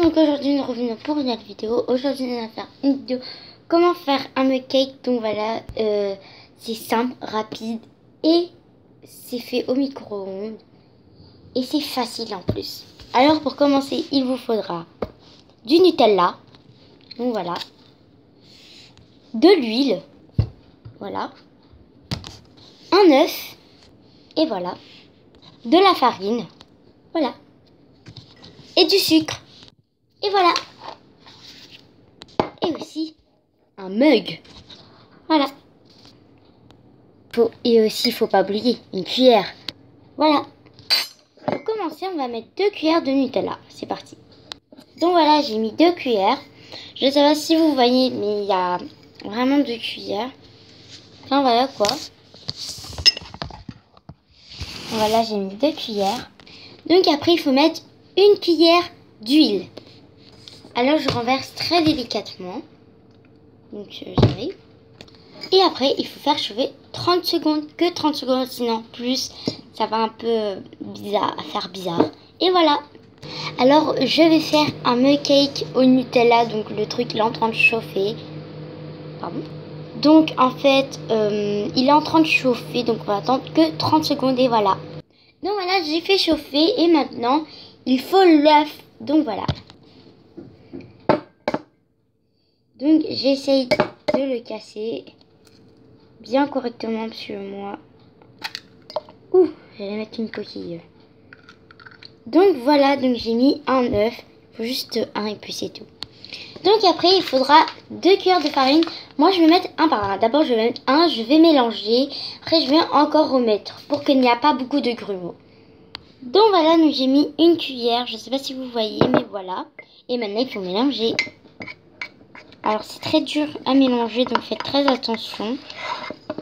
donc aujourd'hui nous revenons pour une nouvelle vidéo. Aujourd'hui on va faire une vidéo comment faire un mug cake. Donc voilà, c'est simple, rapide et c'est fait au micro-ondes et c'est facile en plus. Alors pour commencer, il vous faudra du Nutella, donc voilà, de l'huile, voilà, un œuf et voilà, de la farine, voilà, et du sucre. Et voilà. Et aussi un mug. Voilà. Et aussi, il faut pas oublier une cuillère. Voilà. Pour commencer, on va mettre 2 cuillères de Nutella. C'est parti. Donc voilà, j'ai mis 2 cuillères. Je ne sais pas si vous voyez, mais il y a vraiment 2 cuillères. Enfin voilà quoi. Voilà, j'ai mis 2 cuillères. Donc après, il faut mettre une cuillère d'huile. Alors je renverse très délicatement. Donc j'arrive. Et après il faut faire chauffer 30 secondes. Que 30 secondes, sinon plus ça va un peu bizarre, faire bizarre. Et voilà. Alors je vais faire un mug cake au Nutella. Donc le truc il est en train de chauffer. Pardon. Donc en fait il est en train de chauffer. Donc on va attendre que 30 secondes et voilà. Donc voilà, j'ai fait chauffer et maintenant il faut l'œuf. Donc voilà. Donc j'essaye de le casser bien correctement parce que moi... Ouh, j'allais mettre une coquille. Donc voilà, donc j'ai mis un œuf. Il faut juste un et puis c'est tout. Donc après il faudra 2 cuillères de farine. Moi je vais mettre un par un. D'abord je vais mettre un, je vais mélanger. Après je vais encore remettre pour qu'il n'y a pas beaucoup de grumeaux. Donc voilà, donc j'ai mis une cuillère. Je ne sais pas si vous voyez, mais voilà. Et maintenant il faut mélanger. Alors c'est très dur à mélanger, donc faites très attention.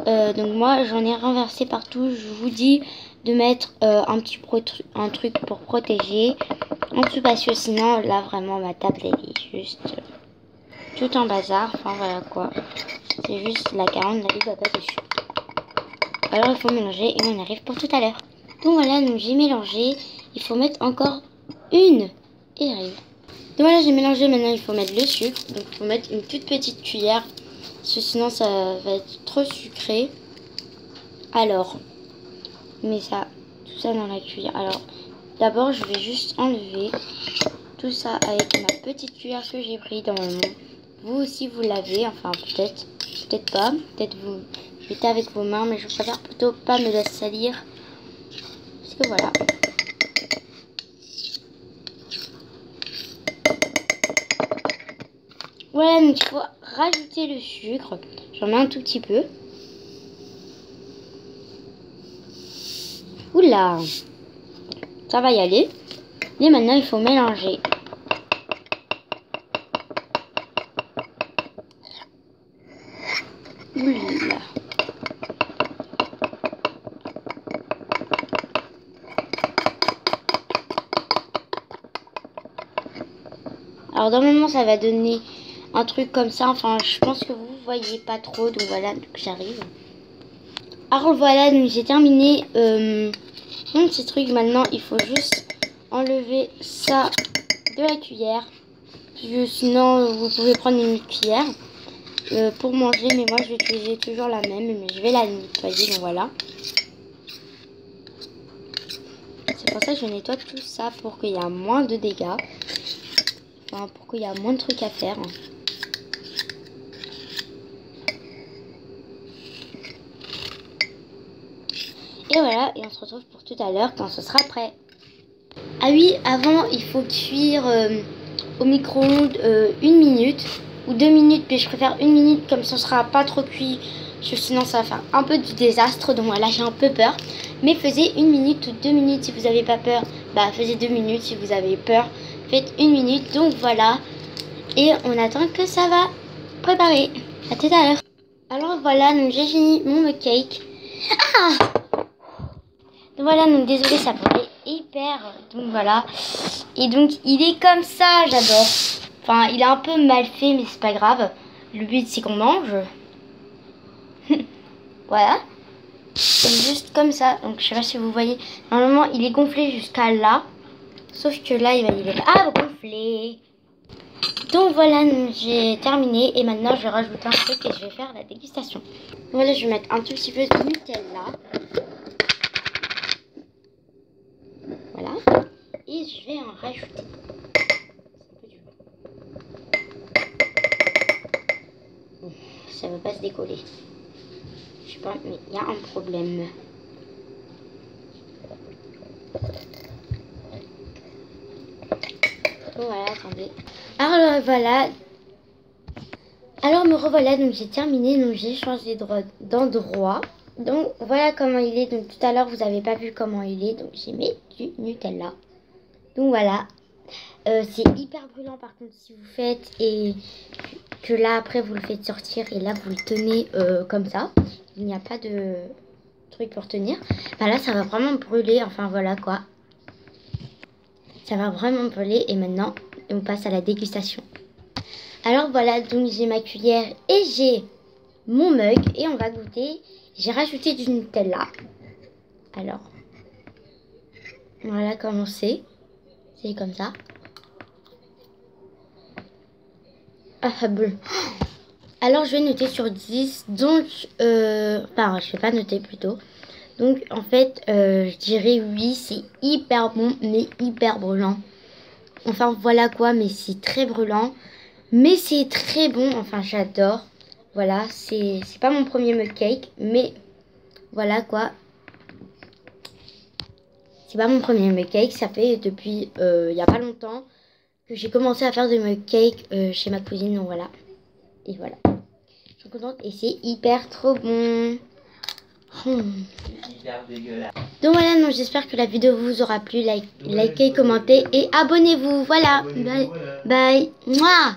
Donc moi j'en ai renversé partout. Je vous dis de mettre un truc pour protéger en dessous parce que sinon là vraiment ma table elle est juste tout en bazar. Enfin voilà quoi. C'est juste la carotte n'arrive pas dessus. Alors il faut mélanger et on arrive pour tout à l'heure. Donc voilà, donc j'ai mélangé. Il faut mettre encore une et arrive. Donc voilà, j'ai mélangé, maintenant il faut mettre le sucre. Donc il faut mettre une toute petite cuillère, parce que sinon ça va être trop sucré. Alors, mets ça, tout ça dans la cuillère. Alors, d'abord je vais juste enlever tout ça avec ma petite cuillère que j'ai pris normalement. Vous aussi vous l'avez, enfin peut-être pas. Peut-être vous mettez avec vos mains, mais je préfère plutôt pas me la salir. Parce que voilà. Voilà, donc il faut rajouter le sucre. J'en mets un tout petit peu. Oula, ça va y aller. Et maintenant, il faut mélanger. Oula. Alors, normalement, ça va donner un truc comme ça. Enfin, je pense que vous voyez pas trop. Donc voilà, donc j'arrive. Alors voilà, donc j'ai terminé mon petit truc. Maintenant, il faut juste enlever ça de la cuillère. Parce que sinon, vous pouvez prendre une cuillère pour manger. Mais moi, je vais utiliser toujours la même. Mais je vais la nettoyer, donc voilà. C'est pour ça que je nettoie tout ça pour qu'il y ait moins de dégâts. Enfin, pour qu'il y ait moins de trucs à faire. Et voilà, et on se retrouve pour tout à l'heure quand ce sera prêt. Ah oui, avant il faut cuire au micro-ondes 1 minute ou 2 minutes, mais je préfère 1 minute comme ça sera pas trop cuit, parce que sinon ça va faire un peu du désastre, donc voilà j'ai un peu peur. Mais faisez 1 minute ou 2 minutes si vous n'avez pas peur, bah faisez 2 minutes si vous avez peur, faites 1 minute, donc voilà. Et on attend que ça va préparer. À tout à l'heure. Alors voilà, donc j'ai fini mon mug cake. Ah! Donc voilà, donc désolé, ça paraît hyper. Donc voilà. Et donc il est comme ça, j'adore. Enfin, il est un peu mal fait, mais c'est pas grave. Le but c'est qu'on mange. Voilà. C'est juste comme ça. Donc je sais pas si vous voyez. Normalement il est gonflé jusqu'à là. Sauf que là il va pas gonfler. Donc voilà, j'ai terminé et maintenant je vais rajouter un truc et je vais faire la dégustation. Voilà, je vais mettre un tout petit peu de Nutella. Voilà. Et je vais en rajouter. Ça ne veut pas se décoller. Je sais pas, mais il y a un problème. Oh, voilà, attendez. Alors voilà. Alors me revoilà, donc j'ai terminé, donc j'ai changé d'endroit. Donc voilà comment il est. Donc tout à l'heure vous n'avez pas vu comment il est, donc j'ai mis du Nutella. Donc voilà. C'est hyper brûlant par contre si vous faites et que là après vous le faites sortir et là vous le tenez comme ça. Il n'y a pas de truc pour tenir. Bah là ça va vraiment brûler, enfin voilà quoi. Ça va vraiment brûler et maintenant on passe à la dégustation. Alors voilà, donc j'ai ma cuillère et j'ai mon mug et on va goûter. J'ai rajouté du Nutella. Alors, voilà comment c'est. C'est comme ça. Ah, bleu. Alors je vais noter sur 10. Donc, enfin je vais pas noter plutôt. Donc en fait, je dirais oui, c'est hyper bon, mais hyper brûlant. Enfin voilà quoi, mais c'est très brûlant. Mais c'est très bon, enfin j'adore. Voilà, c'est pas mon premier mug cake, mais voilà quoi. C'est pas mon premier mug cake, ça fait depuis il y a pas longtemps que j'ai commencé à faire des mug cake chez ma cousine, donc voilà. Et voilà. Je suis contente et c'est hyper trop bon. C'est hyper dégueulasse. Donc voilà, donc j'espère que la vidéo vous aura plu. Likez, commentez et abonnez-vous. Voilà. Bye. Bye. Mouah.